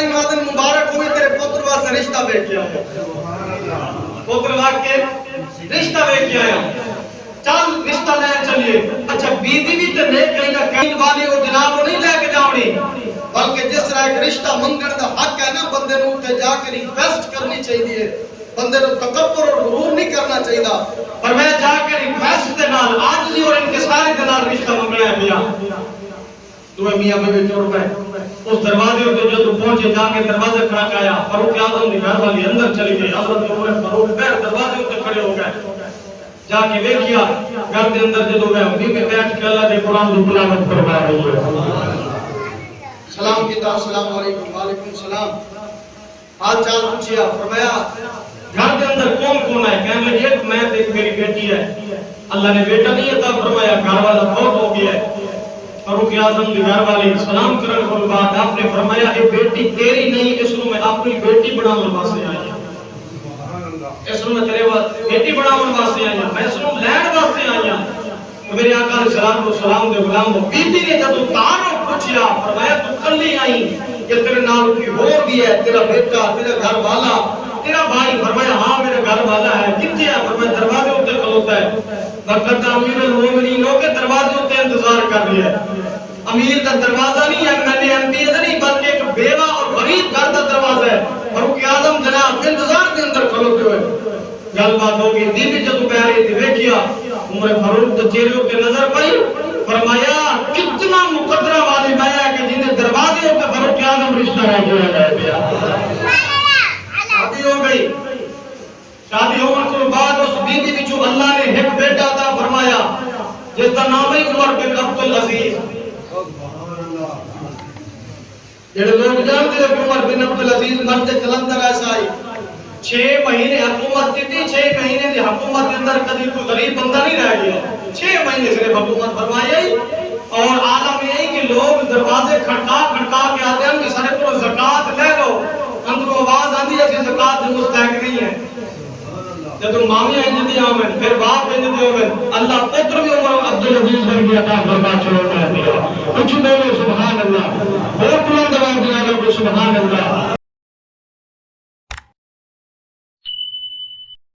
والی نوازن مبارک ہوئی تیرے پتر واسطے رشتہ بے کیا ہے پتر واسطے رشتہ بے کیا ہے چل رشتہ لے چلیے اچھا بیوی بھی تے نیک کہیں گا کہیں والی وہ جناب وہ نہیں لے کے جاؤنی بلکہ جس طرح ایک رشتہ منگن دا حق ہے نا بندے نو تے جا کے ریکویسٹ کرنی چاہیے بندے نو تکبر اور غرور نہیں کرنا چاہیے پر میں جا کے ریکویسٹ دے نال عاجزی اور انکساری دے نال رشتہ منگنا ہے میاں تمہیں میاں میں چور پہ اس دروازے پہ جو تو پہنچے جا کے دروازے کھڑک آیا فاروق اعظم کی گھر والی اندر چلی گئی حضرت عمر فاروق پیر دروازے پہ کھڑے ہو گئے جا کے دیکھیا گھر کے اندر جدو میں بھی بیٹھ کے اللہ کے قرآن کی تلاوت فرما رہی ہے سلام کیتا السلام علیکم وعلیکم السلام حال چال پوچھیا فرمایا گھر کے اندر کون کون ہے کہنے لگے ایک میں ایک میری بیٹی ہے اللہ نے بیٹا نہیں عطا فرمایا گھر والا بہت ہو گیا ہے فاروق اعظم کی گھر والی سلام کرنے کے بعد آپ نے فرمایا یہ بیٹی تیری نہیں اس کو میں اپنی بیٹی بنانے واسطے آئی اس میں تیرے بیٹی بناون واسطے آیا میں اس کو لین واسطے آیا میرے آقا علیہ الصلوۃ والسلام دے غلام بی بی نے جب تارو پوچھیا فرمایا تو کلی آئی کہ تیرے نال کوئی اور بھی ہے تیرا بیٹا تیرا گھر والا تیرا بھائی فرمایا ہاں میرا گھر والا ہے کتے ہے فرمایا دروازے اوپر کھلوتا ہے وقت امیر المومنین ہو کے دروازے اوپر انتظار کر رہی ہے امیر کا دروازہ نہیں ہے میں نے ایم پی نہیں بلکہ ایک بیوہ اور غریب گھر کا دروازہ ہے فاروق اعظم جناب انتظار کے اندر کھلوتے ہوئے گل بات ہوگی دی بھی جب کہہ رہی تھی دیکھیا عمر فاروق کے چہرے پہ نظر پئی فرمایا کتنا مقدرہ والی مایا کہ جن دروازے پہ فاروق اعظم رشتہ رہ گیا شادی ہو گئی شادی ہونے کے بعد اس بیوی وچوں اللہ نے ایک بیٹا عطا فرمایا جس کا نام ہے عمر بن عبد العزیز جڑے لوگ جانتے ہیں کہ عمر بن عبد العزیز مرد جلندر ایسا آئی 6 مہینے حکومت کی تھی 6 مہینے کی حکومت کے اندر کبھی کوئی غریب بندہ نہیں رہ گیا 6 مہینے سے حکومت فرمائی اور عالم یہی کہ لوگ دروازے کھڑکا کے آتے ہیں کہ سارے کو زکات لے لو اندروں آواز آتی ہے کہ زکات جو مستحق نہیں ہے جب مامیاں انجدی آمن پھر باپ انجدی آمن اللہ پتر بھی عمر عبد العزیز بن گیا تھا فرما چھوڑ کر دیا کچھ بولو سبحان اللہ بہت بلند آواز دیا لوگ سبحان اللہ